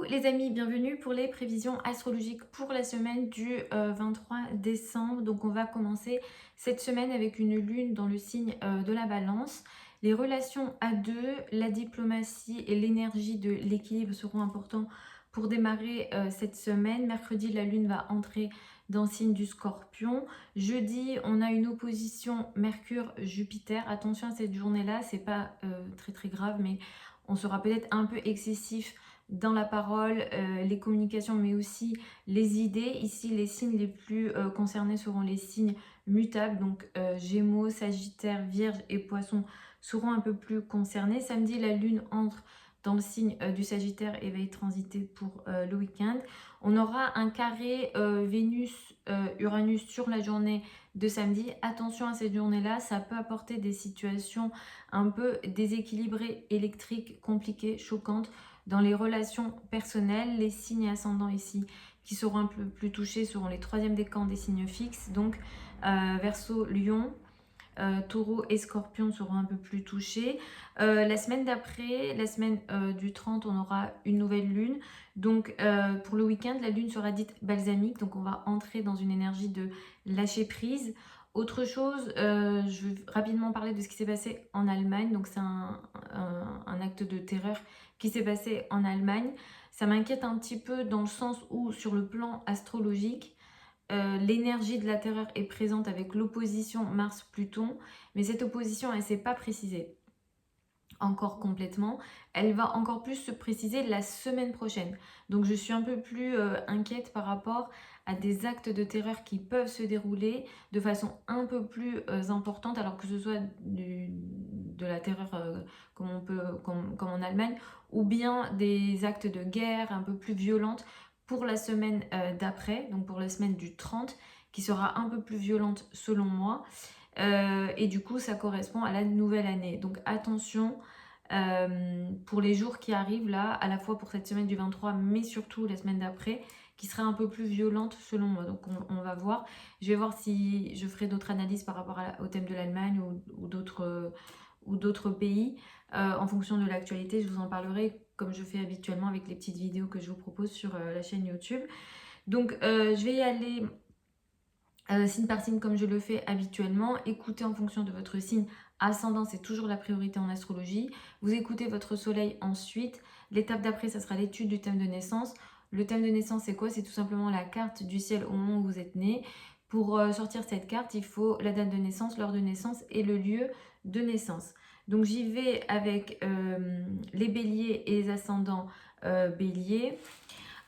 les amis, bienvenue pour les prévisions astrologiques pour la semaine du 23 décembre. Donc on va commencer cette semaine avec une lune dans le signe de la balance. Les relations à deux, la diplomatie et l'énergie de l'équilibre seront importants pour démarrer cette semaine. Mercredi, la lune va entrer dans le signe du scorpion. Jeudi, on a une opposition Mercure-Jupiter. Attention à cette journée-là, c'est pas très grave, mais on sera peut-être un peu excessif dans la parole, les communications, mais aussi les idées. Ici, les signes les plus concernés seront les signes mutables, donc Gémeaux, Sagittaire, Vierge et Poissons seront un peu plus concernés. Samedi, la Lune entre dans le signe du Sagittaire et va y transiter pour le week-end. On aura un carré Vénus-Uranus sur la journée de samedi. Attention à cette journée-là, ça peut apporter des situations un peu déséquilibrées, électriques, compliquées, choquantes dans les relations personnelles. Les signes ascendants ici qui seront un peu plus touchés seront les troisièmes décans des signes fixes, donc Verseau, Lion, Taureau et Scorpion seront un peu plus touchés. La semaine d'après, la semaine du 30, on aura une nouvelle lune. Donc pour le week-end, la lune sera dite balsamique. Donc on va entrer dans une énergie de lâcher prise. Autre chose, je vais rapidement parler de ce qui s'est passé en Allemagne. Donc c'est un acte de terreur qui s'est passé en Allemagne. Ça m'inquiète un petit peu dans le sens où sur le plan astrologique, l'énergie de la terreur est présente avec l'opposition Mars-Pluton, mais cette opposition, elle ne s'est pas précisée encore complètement. Elle va encore plus se préciser la semaine prochaine. Donc je suis un peu plus inquiète par rapport à des actes de terreur qui peuvent se dérouler de façon un peu plus importante, alors que ce soit de la terreur comme en Allemagne, ou bien des actes de guerre un peu plus violentes pour la semaine d'après, donc pour la semaine du 30, qui sera un peu plus violente selon moi. Et du coup, ça correspond à la nouvelle année. Donc attention pour les jours qui arrivent là, à la fois pour cette semaine du 23, mais surtout la semaine d'après, qui sera un peu plus violente selon moi. Donc on va voir. Je vais voir si je ferai d'autres analyses par rapport au thème de l'Allemagne ou d'autres pays. En fonction de l'actualité, je vous en parlerai comme je fais habituellement avec les petites vidéos que je vous propose sur la chaîne YouTube. Donc je vais y aller signe par signe comme je le fais habituellement. Écoutez en fonction de votre signe ascendant, c'est toujours la priorité en astrologie. Vous écoutez votre soleil ensuite. L'étape d'après, ça sera l'étude du thème de naissance. Le thème de naissance, c'est quoi? C'est tout simplement la carte du ciel au moment où vous êtes né. Pour sortir cette carte, il faut la date de naissance, l'heure de naissance et le lieu de naissance. Donc j'y vais avec les béliers et les ascendants béliers.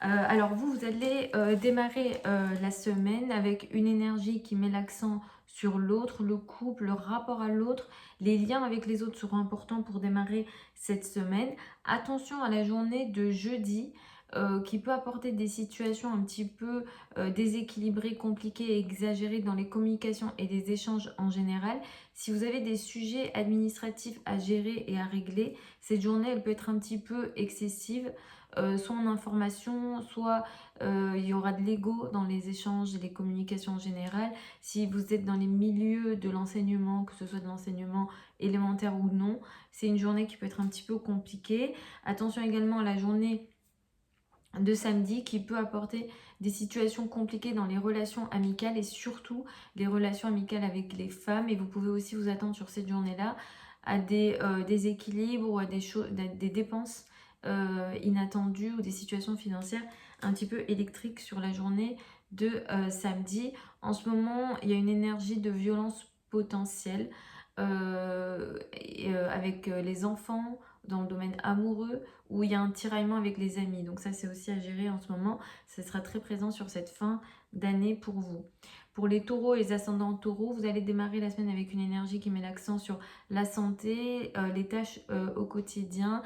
Alors vous allez démarrer la semaine avec une énergie qui met l'accent sur l'autre, le couple, le rapport à l'autre. Les liens avec les autres seront importants pour démarrer cette semaine. Attention à la journée de jeudi qui peut apporter des situations un petit peu déséquilibrées, compliquées et exagérées dans les communications et des échanges en général. Si vous avez des sujets administratifs à gérer et à régler, cette journée elle peut être un petit peu excessive. Soit en information, soit il y aura de l'ego dans les échanges et les communications en général. Si vous êtes dans les milieux de l'enseignement, que ce soit de l'enseignement élémentaire ou non, c'est une journée qui peut être un petit peu compliquée. Attention également à la journée de samedi qui peut apporter des situations compliquées dans les relations amicales et surtout les relations amicales avec les femmes. Et vous pouvez aussi vous attendre sur cette journée-là à des équilibres ou à des dépenses inattendues ou des situations financières un petit peu électriques sur la journée de samedi. En ce moment, il y a une énergie de violence potentielle avec les enfants dans le domaine amoureux où il y a un tiraillement avec les amis. Donc ça, c'est aussi à gérer en ce moment. Ça sera très présent sur cette fin d'année pour vous. Pour les taureaux et les ascendants taureaux, vous allez démarrer la semaine avec une énergie qui met l'accent sur la santé, les tâches au quotidien,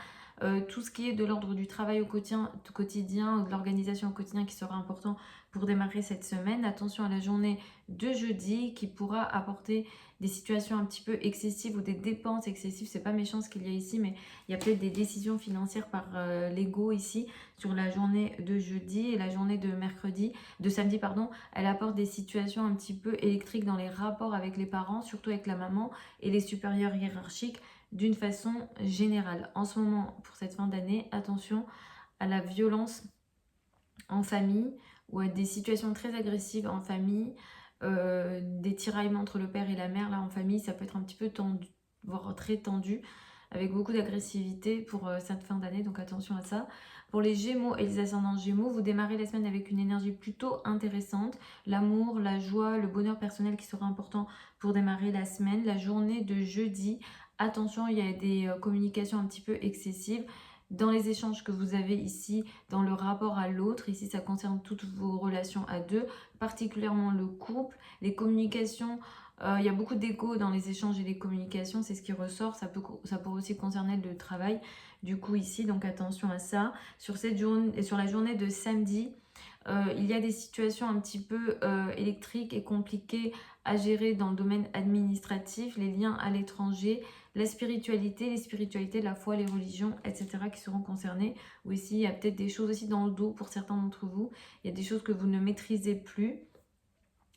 tout ce qui est de l'ordre du travail au quotidien ou de l'organisation au quotidien qui sera important pour démarrer cette semaine. Attention à la journée de jeudi qui pourra apporter des situations un petit peu excessives ou des dépenses excessives. C'est pas méchant ce qu'il y a ici, mais il y a peut-être des décisions financières par l'ego ici sur la journée de jeudi et la journée de samedi pardon. Elle apporte des situations un petit peu électriques dans les rapports avec les parents, surtout avec la maman et les supérieurs hiérarchiques d'une façon générale. En ce moment, pour cette fin d'année, attention à la violence en famille ou à des situations très agressives en famille, des tiraillements entre le père et la mère. Là, en famille, ça peut être un petit peu tendu, voire très tendu, avec beaucoup d'agressivité pour cette fin d'année, donc attention à ça. Pour les Gémeaux et les ascendants Gémeaux, vous démarrez la semaine avec une énergie plutôt intéressante. L'amour, la joie, le bonheur personnel qui sera important pour démarrer la semaine. La journée de jeudi, attention, il y a des communications un petit peu excessives dans les échanges que vous avez ici, dans le rapport à l'autre. Ici, ça concerne toutes vos relations à deux, particulièrement le couple, les communications. Il y a beaucoup d'écho dans les échanges et les communications, c'est ce qui ressort. Ça pourrait aussi concerner le travail, du coup, ici, donc attention à ça. Sur la journée de samedi, il y a des situations un petit peu électriques et compliquées à gérer dans le domaine administratif, les liens à l'étranger, la spiritualité, les spiritualités, la foi, les religions, etc. qui seront concernées. Ou ici, il y a peut-être des choses aussi dans le dos pour certains d'entre vous. Il y a des choses que vous ne maîtrisez plus.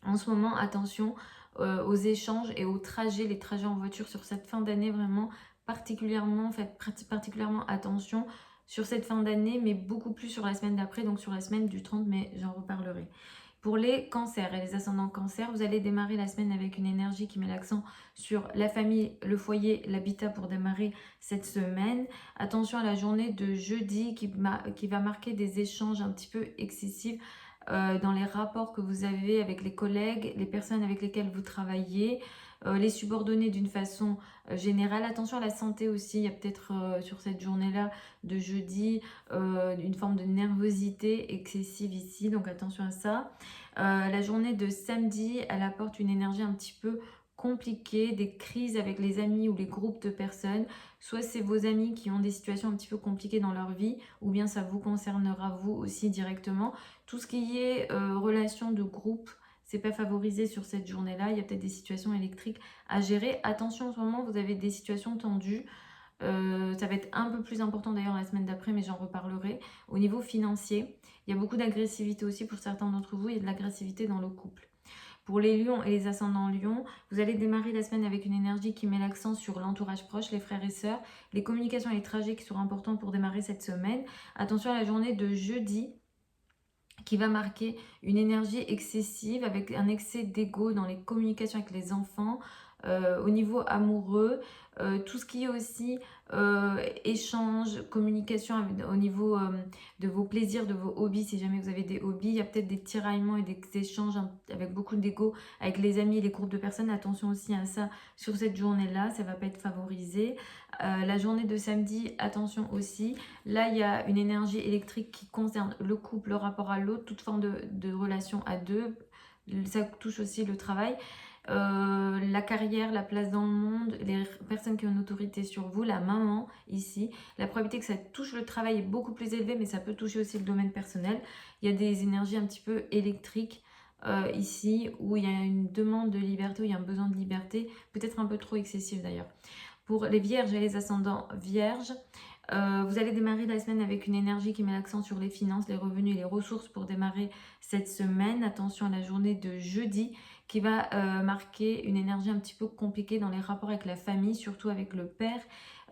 En ce moment, attention aux échanges et aux trajets, les trajets en voiture sur cette fin d'année, vraiment particulièrement, faites particulièrement attention sur cette fin d'année, mais beaucoup plus sur la semaine d'après, donc sur la semaine du 30 mai, j'en reparlerai. Pour les cancers et les ascendants cancers, vous allez démarrer la semaine avec une énergie qui met l'accent sur la famille, le foyer, l'habitat pour démarrer cette semaine. Attention à la journée de jeudi qui va marquer des échanges un petit peu excessifs dans les rapports que vous avez avec les collègues, les personnes avec lesquelles vous travaillez, les subordonnés d'une façon générale. Attention à la santé aussi, il y a peut-être sur cette journée-là de jeudi une forme de nervosité excessive ici, donc attention à ça. La journée de samedi, elle apporte une énergie un petit peu compliquée, des crises avec les amis ou les groupes de personnes. Soit c'est vos amis qui ont des situations un petit peu compliquées dans leur vie, ou bien ça vous concernera vous aussi directement. Tout ce qui est relation de groupe, c'est pas favorisé sur cette journée-là. Il y a peut-être des situations électriques à gérer. Attention, en ce moment, vous avez des situations tendues. Ça va être un peu plus important d'ailleurs la semaine d'après, mais j'en reparlerai. Au niveau financier, il y a beaucoup d'agressivité aussi pour certains d'entre vous. Il y a de l'agressivité dans le couple. Pour les lions et les ascendants lions, vous allez démarrer la semaine avec une énergie qui met l'accent sur l'entourage proche, les frères et sœurs, les communications et les trajets qui seront importants pour démarrer cette semaine. Attention à la journée de jeudi qui va marquer une énergie excessive avec un excès d'ego dans les communications avec les enfants, au niveau amoureux, tout ce qui est aussi échange, communication au niveau de vos plaisirs, de vos hobbies, si jamais vous avez des hobbies, il y a peut-être des tiraillements et des échanges avec beaucoup d'ego avec les amis et les groupes de personnes. Attention aussi à ça sur cette journée-là, ça ne va pas être favorisé. La journée de samedi, attention aussi. Là, il y a une énergie électrique qui concerne le couple, le rapport à l'autre, toute forme de relation à deux. Ça touche aussi le travail. La carrière, la place dans le monde, les personnes qui ont une autorité sur vous, la maman ici. La probabilité que ça touche le travail est beaucoup plus élevée, mais ça peut toucher aussi le domaine personnel. Il y a des énergies un petit peu électriques ici, où il y a une demande de liberté, où il y a un besoin de liberté, peut-être un peu trop excessif d'ailleurs. Pour les vierges et les ascendants vierges, vous allez démarrer la semaine avec une énergie qui met l'accent sur les finances, les revenus et les ressources pour démarrer cette semaine. Attention à la journée de jeudi qui va marquer une énergie un petit peu compliquée dans les rapports avec la famille, surtout avec le père.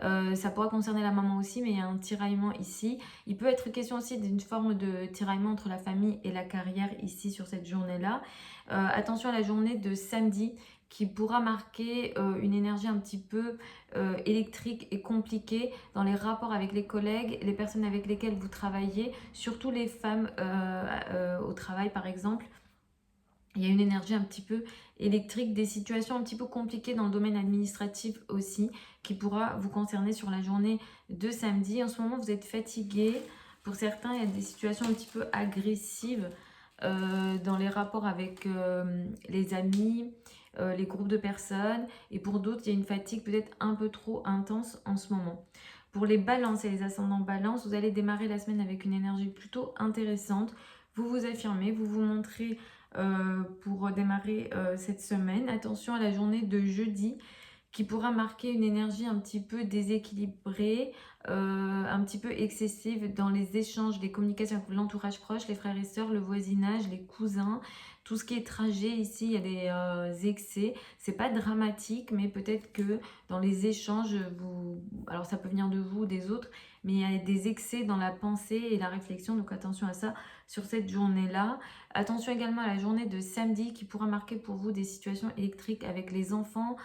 Ça pourra concerner la maman aussi, mais il y a un tiraillement ici. Il peut être question aussi d'une forme de tiraillement entre la famille et la carrière ici sur cette journée-là. Attention à la journée de samedi qui pourra marquer une énergie un petit peu électrique et compliquée dans les rapports avec les collègues, les personnes avec lesquelles vous travaillez, surtout les femmes au travail par exemple. Il y a une énergie un petit peu électrique, des situations un petit peu compliquées dans le domaine administratif aussi, qui pourra vous concerner sur la journée de samedi. En ce moment, vous êtes fatigué. Pour certains, il y a des situations un petit peu agressives dans les rapports avec les amis, les groupes de personnes. Et pour d'autres, il y a une fatigue peut-être un peu trop intense en ce moment. Pour les balances et les ascendants balance, vous allez démarrer la semaine avec une énergie plutôt intéressante. Vous vous affirmez, vous vous montrez pour démarrer cette semaine. Attention à la journée de jeudi qui pourra marquer une énergie un petit peu déséquilibrée, un petit peu excessive dans les échanges, les communications avec l'entourage proche, les frères et sœurs, le voisinage, les cousins. Tout ce qui est trajet ici, il y a des excès. C'est pas dramatique, mais peut-être que dans les échanges, alors ça peut venir de vous ou des autres, mais il y a des excès dans la pensée et la réflexion, donc attention à ça sur cette journée-là. Attention également à la journée de samedi qui pourra marquer pour vous des situations électriques avec les enfants.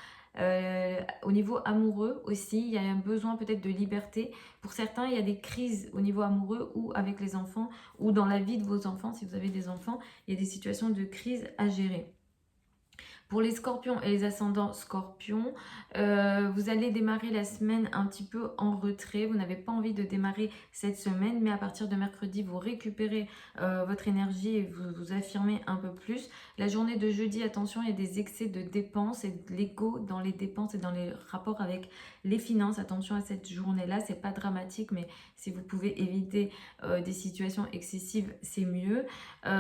Au niveau amoureux aussi, il y a un besoin peut-être de liberté. Pour certains, il y a des crises au niveau amoureux ou avec les enfants ou dans la vie de vos enfants, si vous avez des enfants, il y a des situations de crise à gérer. Pour les scorpions et les ascendants scorpions, vous allez démarrer la semaine un petit peu en retrait. Vous n'avez pas envie de démarrer cette semaine, mais à partir de mercredi, vous récupérez votre énergie et vous vous affirmez un peu plus. La journée de jeudi, attention, il y a des excès de dépenses et de l'ego dans les dépenses et dans les rapports avec les finances. Attention à cette journée-là, c'est pas dramatique, mais si vous pouvez éviter des situations excessives, c'est mieux.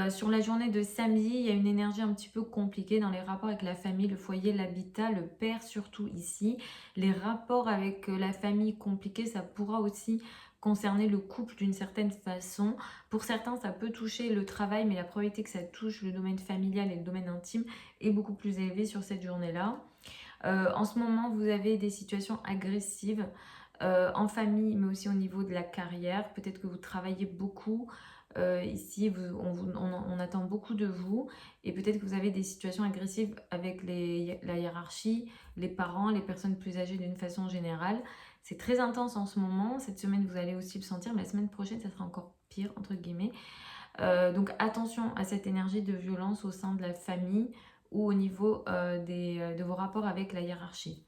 Sur la journée de samedi, il y a une énergie un petit peu compliquée dans les rapports avec la famille, le foyer, l'habitat, le père surtout ici. Les rapports avec la famille compliqués, ça pourra aussi concerner le couple d'une certaine façon. Pour certains, ça peut toucher le travail, mais la probabilité que ça touche le domaine familial et le domaine intime est beaucoup plus élevée sur cette journée-là. En ce moment, vous avez des situations agressives en famille, mais aussi au niveau de la carrière. Peut-être que vous travaillez beaucoup. Ici, on attend beaucoup de vous et peut-être que vous avez des situations agressives avec la hiérarchie, les parents, les personnes plus âgées d'une façon générale. C'est très intense en ce moment. Cette semaine, vous allez aussi le sentir, mais la semaine prochaine, ça sera encore pire, entre guillemets. Donc attention à cette énergie de violence au sein de la famille ou au niveau de vos rapports avec la hiérarchie.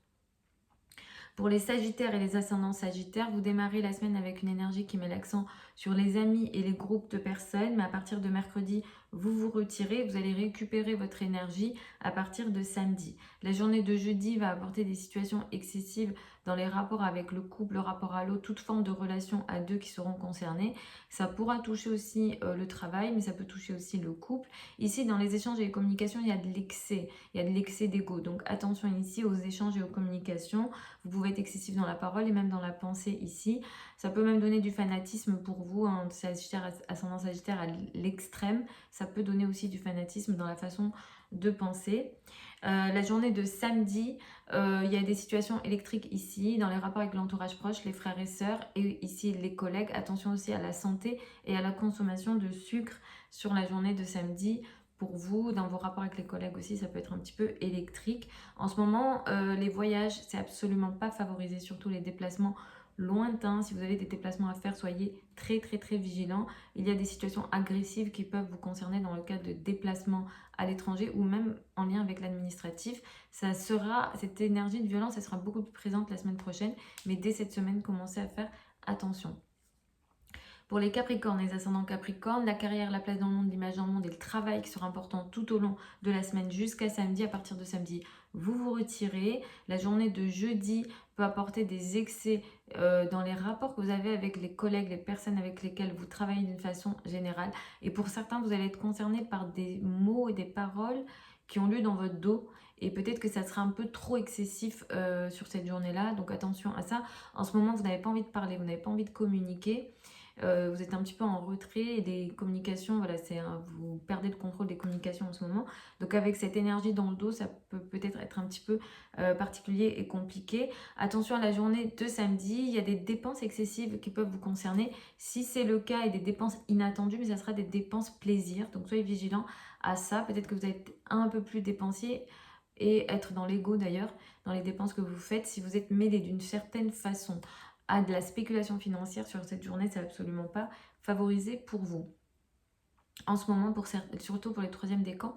Pour les sagittaires et les ascendants sagittaires, vous démarrez la semaine avec une énergie qui met l'accent sur les amis et les groupes de personnes, mais à partir de mercredi, vous vous retirez, vous allez récupérer votre énergie à partir de samedi. La journée de jeudi va apporter des situations excessives dans les rapports avec le couple, le rapport à l'autre, toute forme de relation à deux qui seront concernées. Ça pourra toucher aussi le travail, mais ça peut toucher aussi le couple. Ici, dans les échanges et les communications, il y a de l'excès, il y a de l'excès d'ego. Donc attention ici aux échanges et aux communications. Vous pouvez être excessif dans la parole et même dans la pensée ici. Ça peut même donner du fanatisme pour vous, hein, Sagittaire, ascendant Sagittaire à l'extrême. Ça peut donner aussi du fanatisme dans la façon de penser. La journée de samedi, il y a des situations électriques ici, dans les rapports avec l'entourage proche, les frères et sœurs, et ici les collègues. Attention aussi à la santé et à la consommation de sucre sur la journée de samedi. Pour vous, dans vos rapports avec les collègues aussi, ça peut être un petit peu électrique. En ce moment, les voyages, c'est absolument pas favorisé, surtout les déplacements lointains. Si vous avez des déplacements à faire, soyez très très très vigilants. Il y a des situations agressives qui peuvent vous concerner dans le cadre de déplacements à l'étranger ou même en lien avec l'administratif. Cette énergie de violence, elle sera beaucoup plus présente la semaine prochaine, mais dès cette semaine, commencez à faire attention. Pour les Capricornes, les ascendants Capricornes, la carrière, la place dans le monde, l'image dans le monde et le travail qui sera important tout au long de la semaine jusqu'à samedi. À partir de samedi, vous vous retirez. La journée de jeudi peut apporter des excès dans les rapports que vous avez avec les collègues, les personnes avec lesquelles vous travaillez d'une façon générale. Et pour certains, vous allez être concernés par des mots et des paroles qui ont lieu dans votre dos. Et peut-être que ça sera un peu trop excessif sur cette journée-là. Donc attention à ça. En ce moment, vous n'avez pas envie de parler, vous n'avez pas envie de communiquer. Vous êtes un petit peu en retrait et des communications, voilà, vous perdez le contrôle des communications en ce moment. Donc avec cette énergie dans le dos, ça peut peut-être être un petit peu particulier et compliqué. Attention à la journée de samedi, il y a des dépenses excessives qui peuvent vous concerner. Si c'est le cas, et des dépenses inattendues, mais ça sera des dépenses plaisir. Donc soyez vigilants à ça. Peut-être que vous allez être un peu plus dépensier et être dans l'ego d'ailleurs, dans les dépenses que vous faites, si vous êtes mêlé d'une certaine façon à de la spéculation financière sur cette journée, c'est absolument pas favorisé pour vous. En ce moment, surtout pour les troisièmes décans,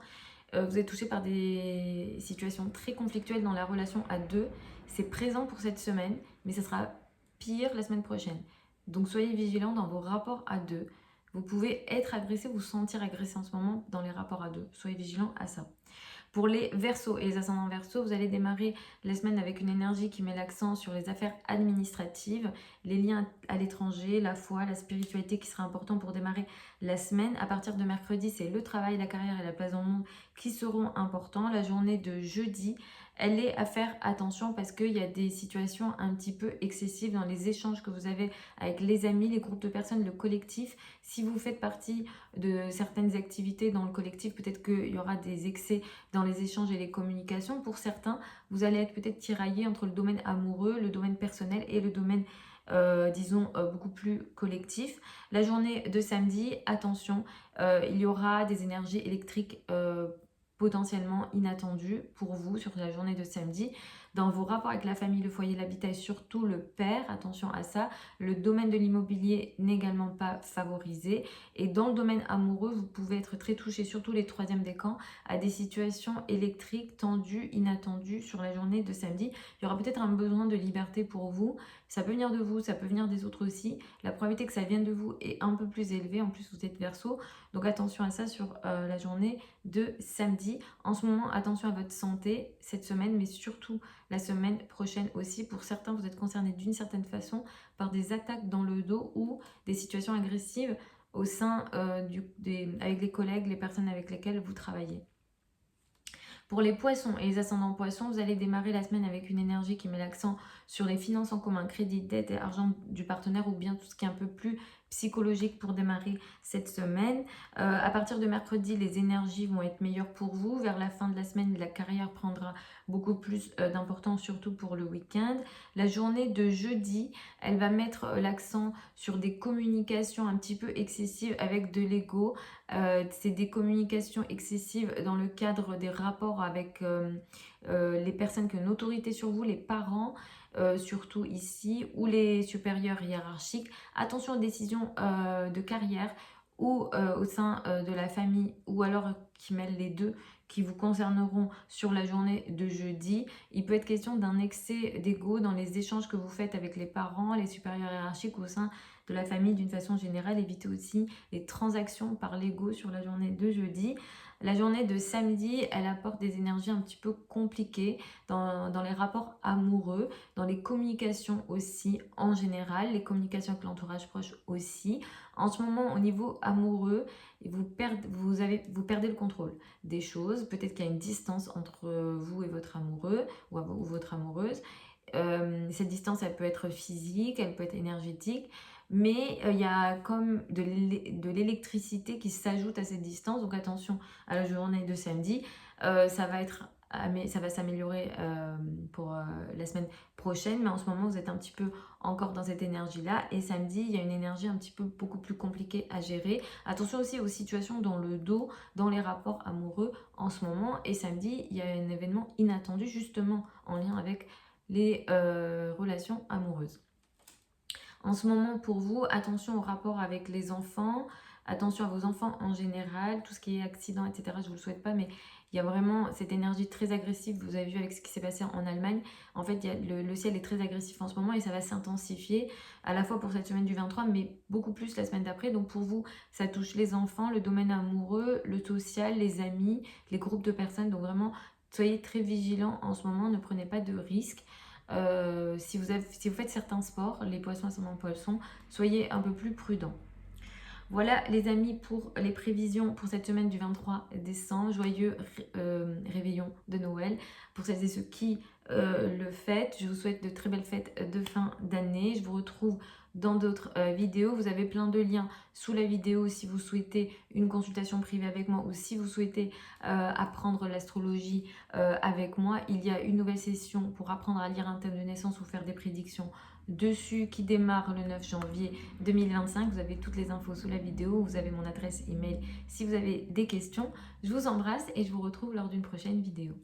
vous êtes touché par des situations très conflictuelles dans la relation à deux. C'est présent pour cette semaine, mais ça sera pire la semaine prochaine. Donc soyez vigilants dans vos rapports à deux. Vous pouvez être agressé, vous sentir agressé en ce moment dans les rapports à deux. Soyez vigilants à ça. Pour les Verseaux et les ascendants Verseaux, vous allez démarrer la semaine avec une énergie qui met l'accent sur les affaires administratives, les liens à l'étranger, la foi, la spiritualité qui sera important pour démarrer la semaine. À partir de mercredi, c'est le travail, la carrière et la place dans le monde qui seront importants. La journée de jeudi, elle est à faire attention parce qu'il y a des situations un petit peu excessives dans les échanges que vous avez avec les amis, les groupes de personnes, le collectif. Si vous faites partie de certaines activités dans le collectif, peut-être qu'il y aura des excès dans les échanges et les communications. Pour certains, vous allez être peut-être tiraillé entre le domaine amoureux, le domaine personnel et le domaine disons beaucoup plus collectif. La journée de samedi, attention, il y aura des énergies électriques potentiellement inattendues pour vous sur la journée de samedi. Dans vos rapports avec la famille, le foyer, l'habitat et surtout le père, attention à ça. Le domaine de l'immobilier n'est également pas favorisé. Et dans le domaine amoureux, vous pouvez être très touché, surtout les troisièmes décans, à des situations électriques tendues, inattendues sur la journée de samedi. Il y aura peut-être un besoin de liberté pour vous. Ça peut venir de vous, ça peut venir des autres aussi. La probabilité que ça vienne de vous est un peu plus élevée. En plus, vous êtes Verseau. Donc attention à ça sur la journée de samedi. En ce moment, attention à votre santé cette semaine, mais surtout la semaine prochaine aussi. Pour certains, vous êtes concernés d'une certaine façon par des attaques dans le dos ou des situations agressives au sein avec les collègues, les personnes avec lesquelles vous travaillez. Pour les poissons et les ascendants poissons, vous allez démarrer la semaine avec une énergie qui met l'accent sur les finances en commun, crédit, dette et argent du partenaire ou bien tout ce qui est un peu plus psychologique pour démarrer cette semaine. À partir de mercredi, les énergies vont être meilleures pour vous. Vers la fin de la semaine, la carrière prendra beaucoup plus d'importance, surtout pour le week-end. La journée de jeudi, elle va mettre l'accent sur des communications un petit peu excessives avec de l'ego. C'est des communications excessives dans le cadre des rapports avec les personnes qui ont une autorité sur vous, les parents, surtout ici, ou les supérieurs hiérarchiques. Attention aux décisions de carrière ou au sein de la famille, ou alors qui mêlent les deux, qui vous concerneront sur la journée de jeudi. Il peut être question d'un excès d'ego dans les échanges que vous faites avec les parents, les supérieurs hiérarchiques au sein de la famille d'une façon générale. Évitez aussi les transactions par l'ego sur la journée de jeudi. La journée de samedi, elle apporte des énergies un petit peu compliquées dans les rapports amoureux, dans les communications aussi en général, les communications avec l'entourage proche aussi. En ce moment, au niveau amoureux, vous perdez le contrôle des choses. Peut-être qu'il y a une distance entre vous et votre amoureux ou votre amoureuse. Cette distance, elle peut être physique, elle peut être énergétique, mais il y a comme de l'électricité qui s'ajoute à cette distance. Donc attention à la journée de samedi. Ça va s'améliorer pour la semaine prochaine, mais en ce moment vous êtes un petit peu encore dans cette énergie là, et samedi il y a une énergie un petit peu beaucoup plus compliquée à gérer. Attention aussi aux situations dans le dos, dans les rapports amoureux en ce moment, et samedi il y a un événement inattendu justement en lien avec les relations amoureuses. En ce moment, pour vous, attention au rapport avec les enfants, attention à vos enfants en général, tout ce qui est accident, etc. Je ne vous le souhaite pas, mais il y a vraiment cette énergie très agressive. Vous avez vu avec ce qui s'est passé en Allemagne. En fait, le ciel est très agressif en ce moment et ça va s'intensifier à la fois pour cette semaine du 23, mais beaucoup plus la semaine d'après. Donc pour vous, ça touche les enfants, le domaine amoureux, le social, les amis, les groupes de personnes. Donc vraiment, soyez très vigilants en ce moment, ne prenez pas de risques. Si vous faites certains sports, les poissons, ascendant poissons, soyez un peu plus prudents. Voilà les amis pour les prévisions pour cette semaine du 23 décembre. Joyeux réveillon de Noël pour celles et ceux qui le fêtent. Je vous souhaite de très belles fêtes de fin d'année. Je vous retrouve dans d'autres vidéos. Vous avez plein de liens sous la vidéo si vous souhaitez une consultation privée avec moi ou si vous souhaitez apprendre l'astrologie avec moi. Il y a une nouvelle session pour apprendre à lire un thème de naissance ou faire des prédictions dessus qui démarre le 9 janvier 2025. Vous avez toutes les infos sous la vidéo, vous avez mon adresse email si vous avez des questions. Je vous embrasse et je vous retrouve lors d'une prochaine vidéo.